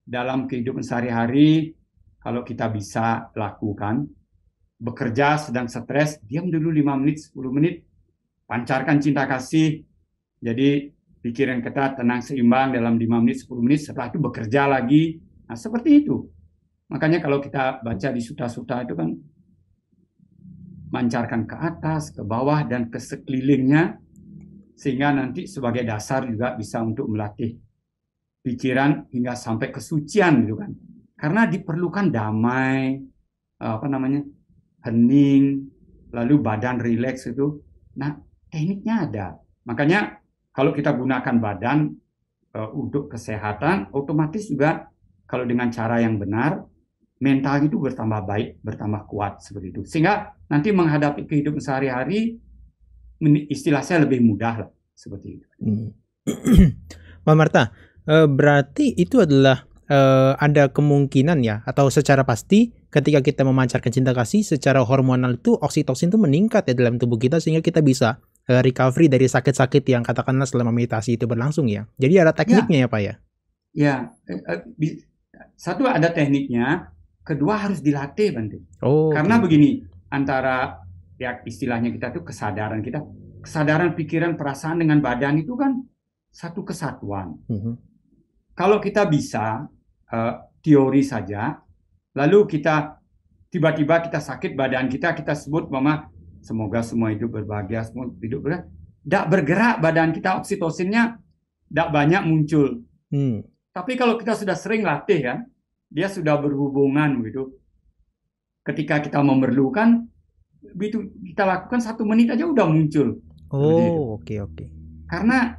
dalam kehidupan sehari-hari, kalau kita bisa lakukan, bekerja sedang stres, diam dulu 5 menit, 10 menit, pancarkan cinta kasih, jadi pikiran kita tenang seimbang dalam 5 menit, 10 menit, setelah itu bekerja lagi. Nah, seperti itu. Makanya kalau kita baca di suta-suta itu kan, mancarkan ke atas, ke bawah, dan ke sekelilingnya, sehingga nanti sebagai dasar juga bisa untuk melatih pikiran hingga sampai kesucian gitu kan. Karena diperlukan damai, hening, lalu badan rileks itu. Nah, tekniknya ada. Makanya kalau kita gunakan badan untuk kesehatan, otomatis juga kalau dengan cara yang benar, mental itu bertambah baik, bertambah kuat seperti itu. Sehingga nanti menghadapi kehidupan sehari-hari, istilah saya lebih mudah lah, seperti itu. Mbak Marta, berarti itu adalah ada kemungkinan ya, atau secara pasti ketika kita memancarkan cinta kasih, secara hormonal itu oksitosin itu meningkat ya dalam tubuh kita, sehingga kita bisa recovery dari sakit-sakit yang katakanlah selama meditasi itu berlangsung ya. Jadi ada tekniknya ya Pak ya? Ya, satu ada tekniknya, kedua harus dilatih Bante. Karena begini, antara ya istilahnya kita tuh kesadaran kita, kesadaran pikiran, perasaan dengan badan itu kan satu kesatuan. Kalau kita bisa teori saja, lalu kita tiba-tiba kita sakit badan kita sebut mama semoga semua hidup berbahagia, semua hidup berbahagia. Tidak bergerak badan kita, oksitosinnya tidak banyak muncul. Tapi kalau kita sudah sering latih kan, dia sudah berhubungan begitu. Ketika kita memerlukan, begitu kita lakukan 1 menit aja udah muncul. Oke. Karena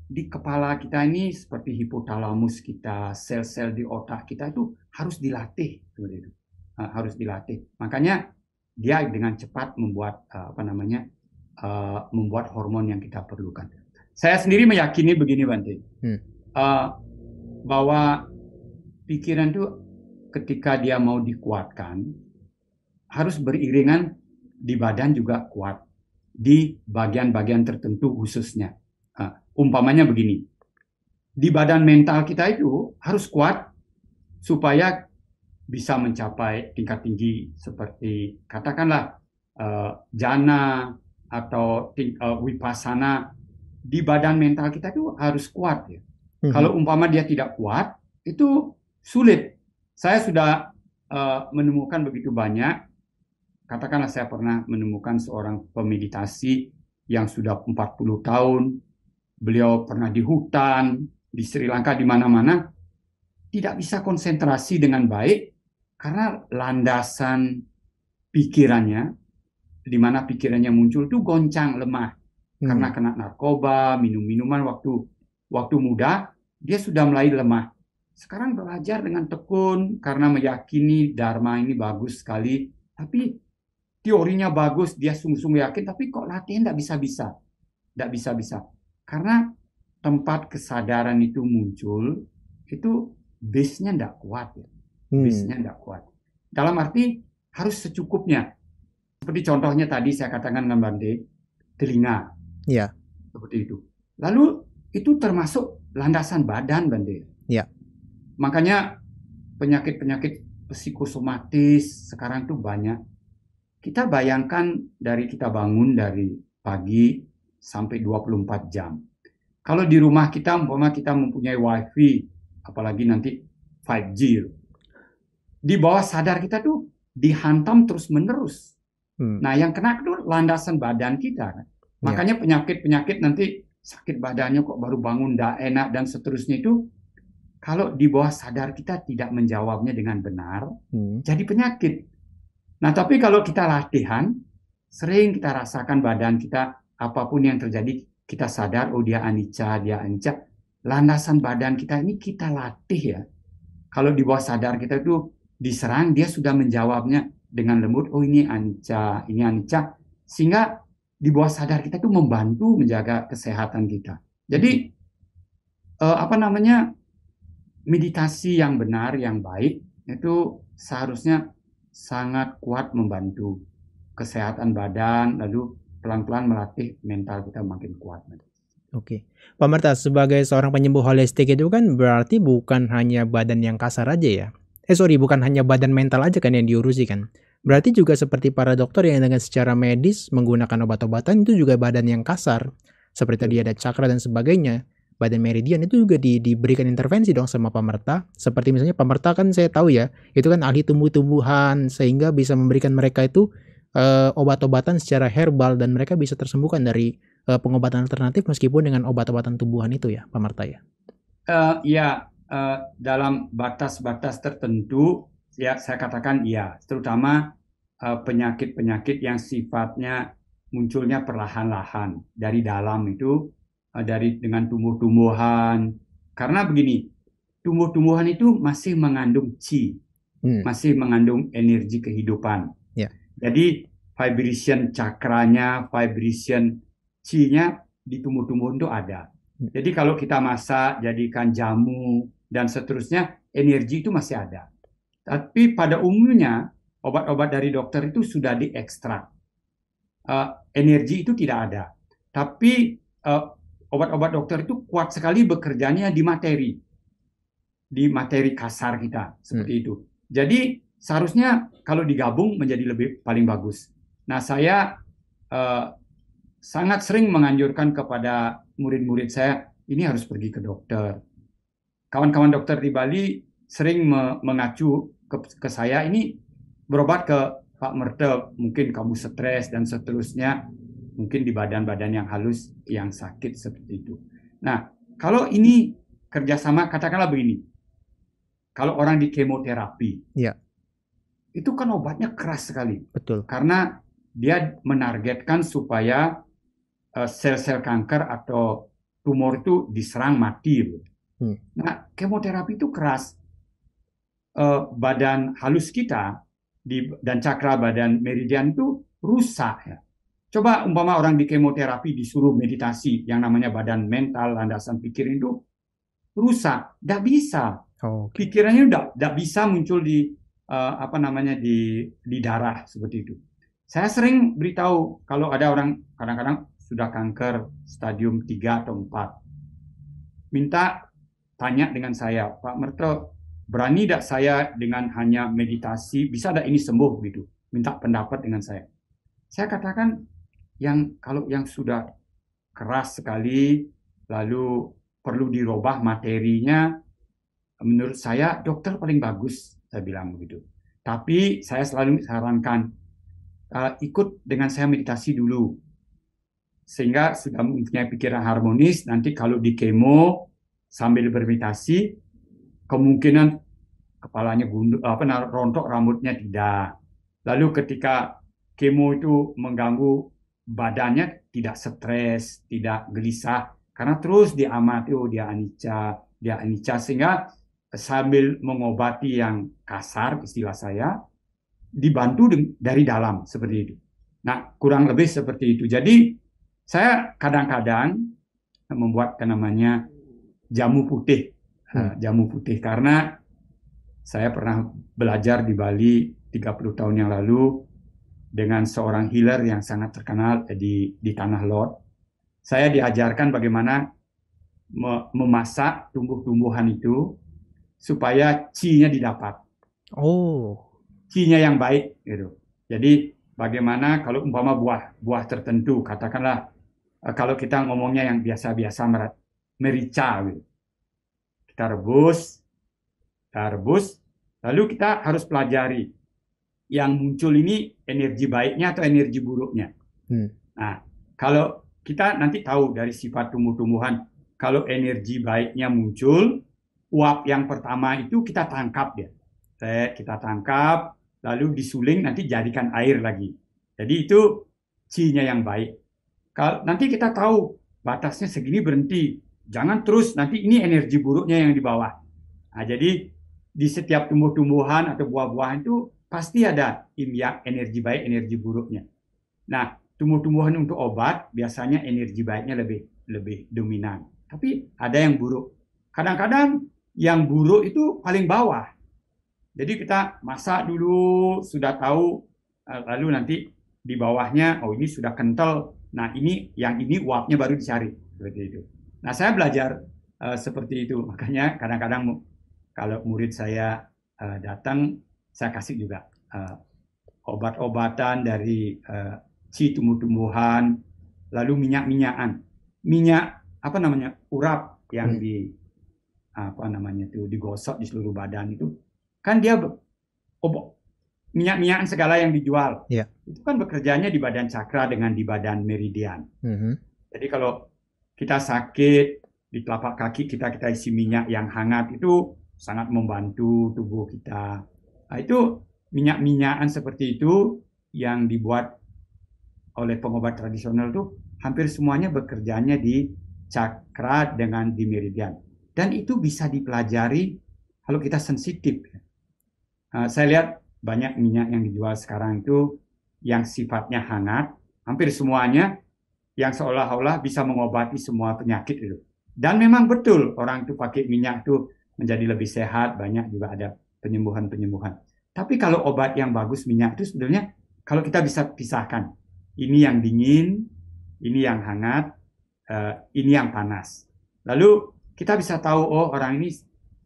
di kepala kita ini seperti hipotalamus kita, sel-sel di otak kita itu harus dilatih, begitu. Harus dilatih. Makanya dia dengan cepat membuat membuat hormon yang kita perlukan. Saya sendiri meyakini begini Bante, bahwa pikiran itu ketika dia mau dikuatkan harus beriringan di badan juga kuat, di bagian-bagian tertentu khususnya. Umpamanya begini, di badan mental kita itu harus kuat supaya bisa mencapai tingkat tinggi seperti katakanlah jana atau vipassana. Di badan mental kita itu harus kuat ya. Kalau umpama dia tidak kuat, itu sulit. Saya sudah menemukan begitu banyak. Katakanlah saya pernah menemukan seorang pemeditasi yang sudah 40 tahun. Beliau pernah di hutan, di Sri Lanka, di mana-mana. Tidak bisa konsentrasi dengan baik karena landasan pikirannya, di mana pikirannya muncul itu goncang, lemah. Karena kena narkoba, minum-minuman waktu muda, dia sudah mulai lemah. Sekarang belajar dengan tekun karena meyakini Dharma ini bagus sekali. Tapi teorinya bagus, dia sungguh-sungguh yakin, tapi kok latihan tidak bisa-bisa. Tidak bisa-bisa. Karena tempat kesadaran itu muncul, itu base-nya tidak kuat. Ya. Base-nya tidak kuat. Dalam arti harus secukupnya. Seperti contohnya tadi saya katakan dengan Bante, telinga. Ya. Seperti itu. Lalu itu termasuk landasan badan Bante. Ya. Makanya penyakit-penyakit psikosomatis sekarang tuh banyak. Kita bayangkan dari kita bangun dari pagi sampai 24 jam. Kalau di rumah kita, umpama kita mempunyai wifi, apalagi nanti 5G. Di bawah sadar kita tuh dihantam terus-menerus. Nah, yang kena itu landasan badan kita. Makanya penyakit-penyakit nanti sakit badannya kok baru bangun tidak enak dan seterusnya itu kalau di bawah sadar kita tidak menjawabnya dengan benar, jadi penyakit. Nah, tapi kalau kita latihan, sering kita rasakan badan kita, apapun yang terjadi, kita sadar, oh dia anicca, dia anicca. Landasan badan kita ini kita latih ya. Kalau di bawah sadar kita itu diserang, dia sudah menjawabnya dengan lembut, oh ini anicca, ini anicca. Sehingga di bawah sadar kita itu membantu menjaga kesehatan kita. Jadi, meditasi yang benar, yang baik, itu seharusnya sangat kuat membantu kesehatan badan, lalu pelan-pelan melatih mental kita makin kuat. Oke. Pak Marta, sebagai seorang penyembuh holistik itu kan berarti bukan hanya badan yang kasar aja ya? Bukan hanya badan mental aja kan yang diurusi kan? Berarti juga seperti para dokter yang dengan secara medis menggunakan obat-obatan itu juga badan yang kasar. Seperti tadi ada cakra dan sebagainya. Badan meridian itu juga diberikan intervensi dong sama Pak Marta. Seperti misalnya Pak Marta kan saya tahu ya, itu kan ahli tumbuh-tumbuhan sehingga bisa memberikan mereka itu obat-obatan secara herbal dan mereka bisa tersembuhkan dari pengobatan alternatif meskipun dengan obat-obatan tumbuhan itu ya, Pak Marta ya? Dalam batas-batas tertentu ya saya katakan iya, terutama penyakit-penyakit yang sifatnya munculnya perlahan-lahan dari dalam itu. Dengan tumbuh-tumbuhan. Karena begini, tumbuh-tumbuhan itu masih mengandung qi, masih mengandung energi kehidupan. Jadi vibration cakranya, vibration qi-nya di tumbuh-tumbuhan itu ada. Jadi kalau kita masak, jadikan jamu, dan seterusnya, energi itu masih ada. Tapi pada umumnya, obat-obat dari dokter itu sudah diekstrak. Energi itu tidak ada. Tapi obat-obat dokter itu kuat sekali bekerjanya di materi kasar kita, seperti itu. Jadi seharusnya kalau digabung menjadi lebih paling bagus. Nah, saya sangat sering menganjurkan kepada murid-murid saya, ini harus pergi ke dokter. Kawan-kawan dokter di Bali sering mengacu ke saya, ini berobat ke Pak Merte, mungkin kamu stres dan seterusnya. Mungkin di badan-badan yang halus, yang sakit seperti itu. Nah, kalau ini kerjasama, katakanlah begini. Kalau orang di kemoterapi, itu kan obatnya keras sekali. Betul. Karena dia menargetkan supaya sel-sel kanker atau tumor itu diserang mati. Nah, kemoterapi itu keras. Badan halus kita dan cakra badan meridian itu rusak ya. Coba umpama orang di kemoterapi disuruh meditasi yang namanya badan mental, landasan pikir itu rusak, tidak bisa. Pikirannya tidak bisa muncul di darah seperti itu. Saya sering beritahu kalau ada orang kadang-kadang sudah kanker stadium 3 atau 4. Minta tanya dengan saya, Pak Merto, berani tidak saya dengan hanya meditasi, bisa tidak ini sembuh gitu? Minta pendapat dengan saya. Saya katakan, kalau yang sudah keras sekali, lalu perlu dirubah materinya, menurut saya dokter paling bagus, saya bilang begitu. Tapi saya selalu sarankan, ikut dengan saya meditasi dulu, sehingga sudah mempunyai pikiran harmonis. Nanti kalau di kemo sambil bermeditasi, kemungkinan kepalanya rontok, rambutnya tidak. Lalu ketika kemo itu mengganggu badannya, tidak stres, tidak gelisah, karena terus diamati, oh dia anicca, sehingga sambil mengobati yang kasar, istilah saya, dibantu dari dalam, seperti itu. Nah, kurang lebih seperti itu. Jadi, saya kadang-kadang membuat namanya jamu putih. Jamu putih, karena saya pernah belajar di Bali 30 tahun yang lalu, dengan seorang healer yang sangat terkenal di Tanah Lot. Saya diajarkan bagaimana memasak tumbuh-tumbuhan itu supaya qi-nya didapat. Qi-nya yang baik gitu. Jadi bagaimana kalau umpama buah tertentu, katakanlah kalau kita ngomongnya yang biasa-biasa, merica gitu. kita rebus, lalu kita harus pelajari yang muncul ini energi baiknya atau energi buruknya. Nah, kalau kita nanti tahu dari sifat tumbuh-tumbuhan, kalau energi baiknya muncul, uap yang pertama itu kita tangkap dia. Kita tangkap, lalu disuling, nanti jadikan air lagi. Jadi itu C-nya yang baik. Kalau nanti kita tahu batasnya segini berhenti, jangan terus, nanti ini energi buruknya yang di bawah. Nah, jadi di setiap tumbuh-tumbuhan atau buah-buahan itu pasti ada imyak energi baik, energi buruknya. Nah, tumbuh-tumbuhan untuk obat biasanya energi baiknya lebih dominan. Tapi ada yang buruk. Kadang-kadang yang buruk itu paling bawah. Jadi kita masak dulu, sudah tahu, lalu nanti di bawahnya, oh ini sudah kental. Nah, yang ini uapnya baru dicari, seperti itu. Nah, saya belajar seperti itu. Makanya kadang-kadang kalau murid saya datang, saya kasih juga obat-obatan dari tumbuh-tumbuhan, lalu minyak-minyakan. Minyak urap yang digosok di seluruh badan itu. Kan dia minyak-minyakan segala yang dijual. Yeah. Itu kan bekerjanya di badan cakra dengan di badan meridian. Jadi kalau kita sakit, di telapak kaki kita isi minyak yang hangat, itu sangat membantu tubuh kita. Nah, itu minyak-minyakan seperti itu yang dibuat oleh pengobat tradisional itu hampir semuanya bekerjanya di cakra dengan di meridian. Dan itu bisa dipelajari kalau kita sensitif. Saya lihat banyak minyak yang dijual sekarang itu yang sifatnya hangat, hampir semuanya yang seolah-olah bisa mengobati semua penyakit itu. Dan memang betul orang itu pakai minyak itu menjadi lebih sehat, banyak juga ada penyembuhan-penyembuhan. Tapi kalau obat yang bagus minyak itu sebenarnya kalau kita bisa pisahkan, ini yang dingin, ini yang hangat, ini yang panas. Lalu kita bisa tahu, oh orang ini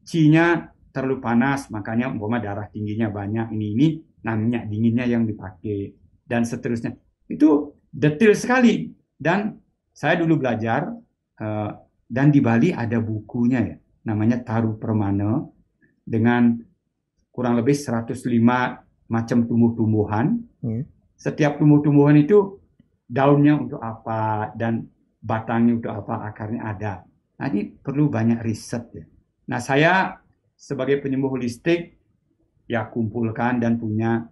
Qi-nya terlalu panas, makanya umpama darah tingginya banyak, ini nah minyak dinginnya yang dipakai, dan seterusnya. Itu detail sekali. Dan saya dulu belajar, dan di Bali ada bukunya ya, namanya Taru Permana, dengan kurang lebih 105 macam tumbuh-tumbuhan. Setiap tumbuh-tumbuhan itu daunnya untuk apa, dan batangnya untuk apa, akarnya ada. Nah, ini perlu banyak riset ya. Nah, saya sebagai penyembuh holistik ya kumpulkan dan punya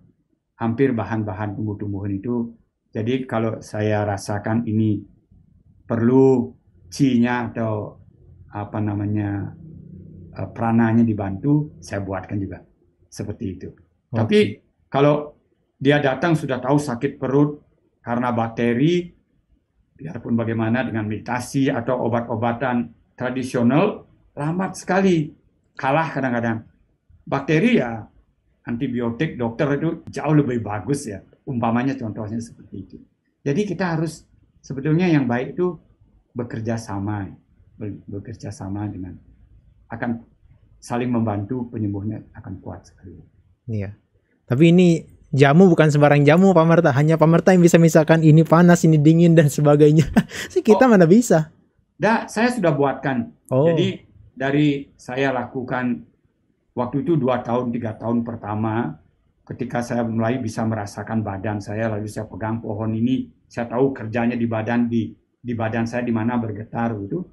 hampir bahan-bahan tumbuh-tumbuhan itu. Jadi kalau saya rasakan ini perlu Qi-nya atau prananya dibantu, saya buatkan juga seperti itu. Tapi kalau dia datang sudah tahu sakit perut karena bakteri, biarpun bagaimana dengan meditasi atau obat-obatan tradisional, lambat sekali. Kalah kadang-kadang. Bakteri ya, antibiotik dokter itu jauh lebih bagus ya. Umpamanya contohnya seperti itu. Jadi kita harus, sebetulnya yang baik itu bekerja sama dengan, akan saling membantu, penyembuhnya akan kuat sekali. Iya. Tapi ini jamu bukan sembarang jamu Pak Marta. Hanya Pak Marta yang bisa misalkan ini panas, ini dingin dan sebagainya. Kita mana bisa. Saya sudah buatkan. Jadi dari saya lakukan waktu itu 2 tahun 3 tahun pertama, ketika saya mulai bisa merasakan badan saya, lalu saya pegang pohon ini, saya tahu kerjanya di badan saya di mana bergetar gitu.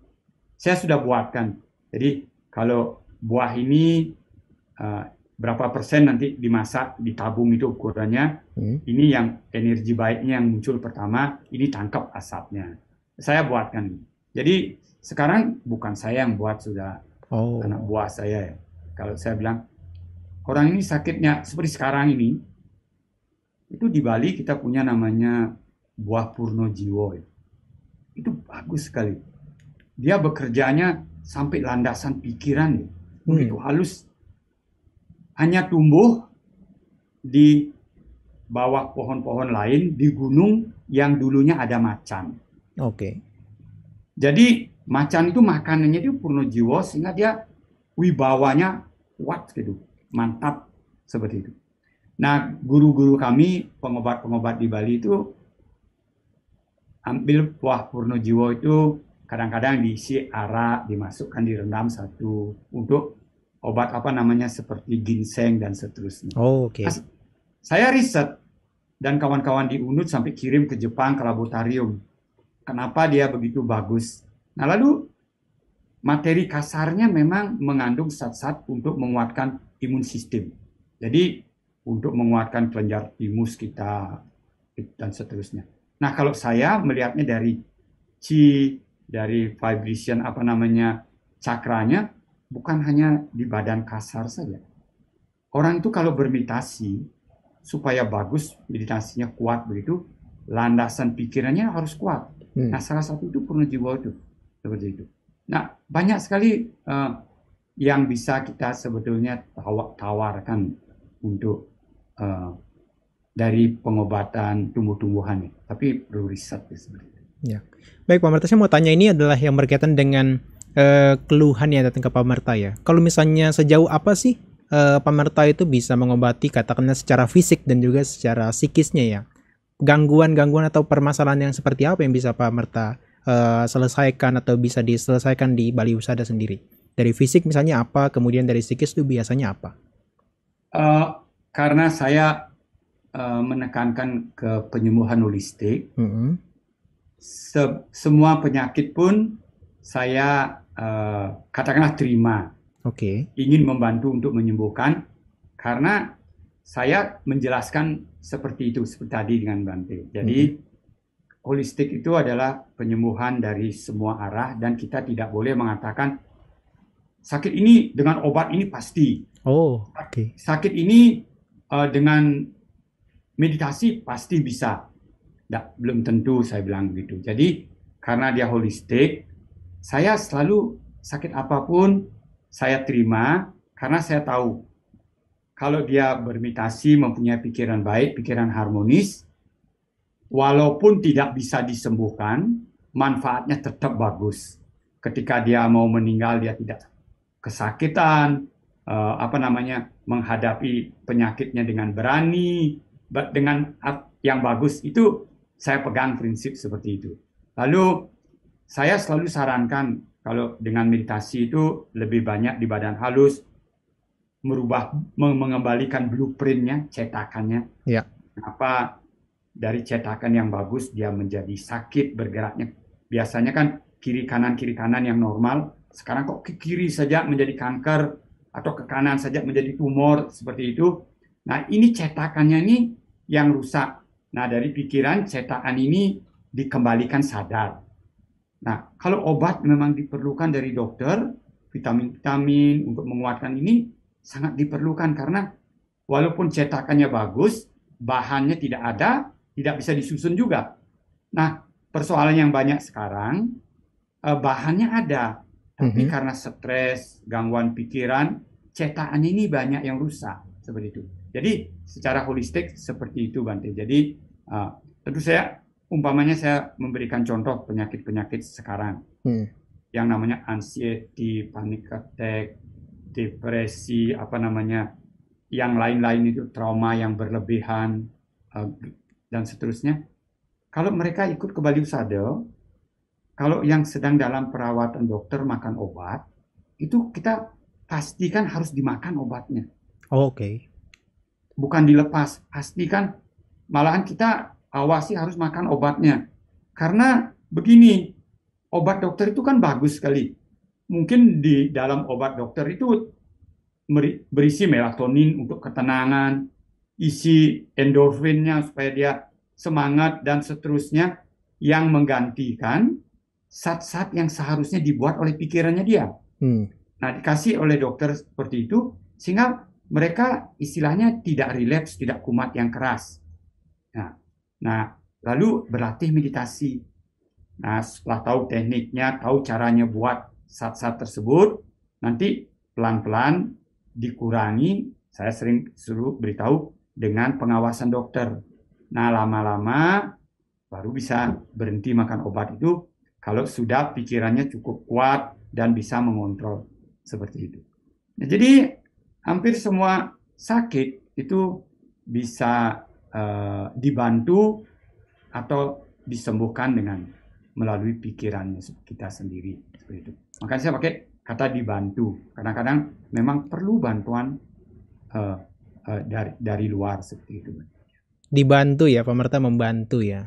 Saya sudah buatkan. Jadi kalau buah ini berapa persen nanti dimasak, ditabung itu ukurannya. Ini yang energi baiknya yang muncul pertama, ini tangkap asapnya. Saya buatkan. Jadi sekarang bukan saya yang buat, sudah anak buah saya ya. Kalau saya bilang, orang ini sakitnya seperti sekarang ini, itu di Bali kita punya namanya buah Purno Jiwo. Itu bagus sekali. Dia bekerjanya sampai landasan pikiran, begitu halus. Hanya tumbuh di bawah pohon-pohon lain, di gunung yang dulunya ada macan. Jadi macan itu makanannya itu Purno Jiwo, sehingga dia wibawanya kuat gitu, mantap seperti itu. Nah, guru-guru kami, pengobat-pengobat di Bali itu ambil buah Purno Jiwo itu kadang-kadang diisi arak, dimasukkan direndam satu untuk obat apa namanya seperti ginseng dan seterusnya. Oh, oke. Nah, saya riset dan kawan-kawan di UNUD sampai kirim ke Jepang ke laboratorium. Kenapa dia begitu bagus? Nah, lalu materi kasarnya memang mengandung zat-zat untuk menguatkan imun sistem. Jadi untuk menguatkan kelenjar timus kita dan seterusnya. Nah, kalau saya melihatnya dari Qi, dari vibration apa namanya cakranya, bukan hanya di badan kasar saja. Orang itu kalau bermeditasi supaya bagus meditasinya kuat begitu, landasan pikirannya harus kuat. Nah, salah satu itu Purnajiwa itu seperti itu. Nah, banyak sekali yang bisa kita sebetulnya tawarkan untuk dari pengobatan tumbuh-tumbuhan, tapi perlu riset seperti itu. Ya. Baik Pak Marta, saya mau tanya ini adalah yang berkaitan dengan keluhan yang datang ke Pak Marta ya. Kalau misalnya sejauh apa sih Pak Marta itu bisa mengobati katakanlah secara fisik dan juga secara psikisnya ya? Gangguan-gangguan atau permasalahan yang seperti apa yang bisa Pak Marta selesaikan atau bisa diselesaikan di Bali Husada sendiri? Dari fisik misalnya apa, kemudian dari psikis itu biasanya apa? Karena saya menekankan ke penyembuhan holistik, semua penyakit pun saya katakanlah terima. Ingin membantu untuk menyembuhkan, karena saya menjelaskan seperti itu, seperti tadi dengan Bante. Jadi holistik itu adalah penyembuhan dari semua arah, dan kita tidak boleh mengatakan sakit ini dengan obat ini pasti. Sakit ini dengan meditasi pasti bisa. Belum tentu, saya bilang begitu. Jadi karena dia holistik, saya selalu sakit apapun saya terima, karena saya tahu kalau dia bermeditasi mempunyai pikiran baik, pikiran harmonis, walaupun tidak bisa disembuhkan, manfaatnya tetap bagus. Ketika dia mau meninggal, dia tidak kesakitan, menghadapi penyakitnya dengan berani, dengan yang bagus. Itu saya pegang prinsip seperti itu. Lalu saya selalu sarankan kalau dengan meditasi itu lebih banyak di badan halus, mengembalikan blueprintnya, cetakannya. Kenapa dari cetakan yang bagus dia menjadi sakit bergeraknya? Biasanya kan kiri kanan yang normal, sekarang kok ke kiri saja menjadi kanker, atau ke kanan saja menjadi tumor, seperti itu. Nah, ini cetakannya ini yang rusak. Nah, dari pikiran cetakan ini dikembalikan sadar. Nah, kalau obat memang diperlukan dari dokter, vitamin-vitamin untuk menguatkan ini sangat diperlukan, karena walaupun cetakannya bagus, bahannya tidak ada, tidak bisa disusun juga. Nah, persoalan yang banyak sekarang, bahannya ada, tapi karena stres, gangguan pikiran, cetakan ini banyak yang rusak, seperti itu. Jadi secara holistik seperti itu, Bante. Jadi tentu umpamanya saya memberikan contoh penyakit-penyakit sekarang yang namanya anxiety, panic attack, depresi, yang lain-lain itu, trauma yang berlebihan, dan seterusnya. Kalau mereka ikut ke Bali Husada, kalau yang sedang dalam perawatan dokter makan obat, itu kita pastikan harus dimakan obatnya. Bukan dilepas, pastikan, malahan kita awasi harus makan obatnya. Karena begini, obat dokter itu kan bagus sekali. Mungkin di dalam obat dokter itu berisi melatonin untuk ketenangan, isi endorfinnya supaya dia semangat, dan seterusnya, yang menggantikan zat-zat yang seharusnya dibuat oleh pikirannya dia. Nah, dikasih oleh dokter seperti itu, sehingga mereka istilahnya tidak relapse, tidak kumat yang keras. Nah, lalu berlatih meditasi. Nah, setelah tahu tekniknya, tahu caranya buat zat-zat tersebut, nanti pelan-pelan dikurangi. Saya sering suruh beritahu dengan pengawasan dokter. Nah, lama-lama baru bisa berhenti makan obat itu kalau sudah pikirannya cukup kuat dan bisa mengontrol, seperti itu. Nah, jadi hampir semua sakit itu bisa dibantu atau disembuhkan dengan melalui pikirannya kita sendiri seperti itu. Makanya saya pakai kata dibantu. Kadang-kadang memang perlu bantuan dari luar seperti itu. Dibantu ya, pemerintah membantu ya.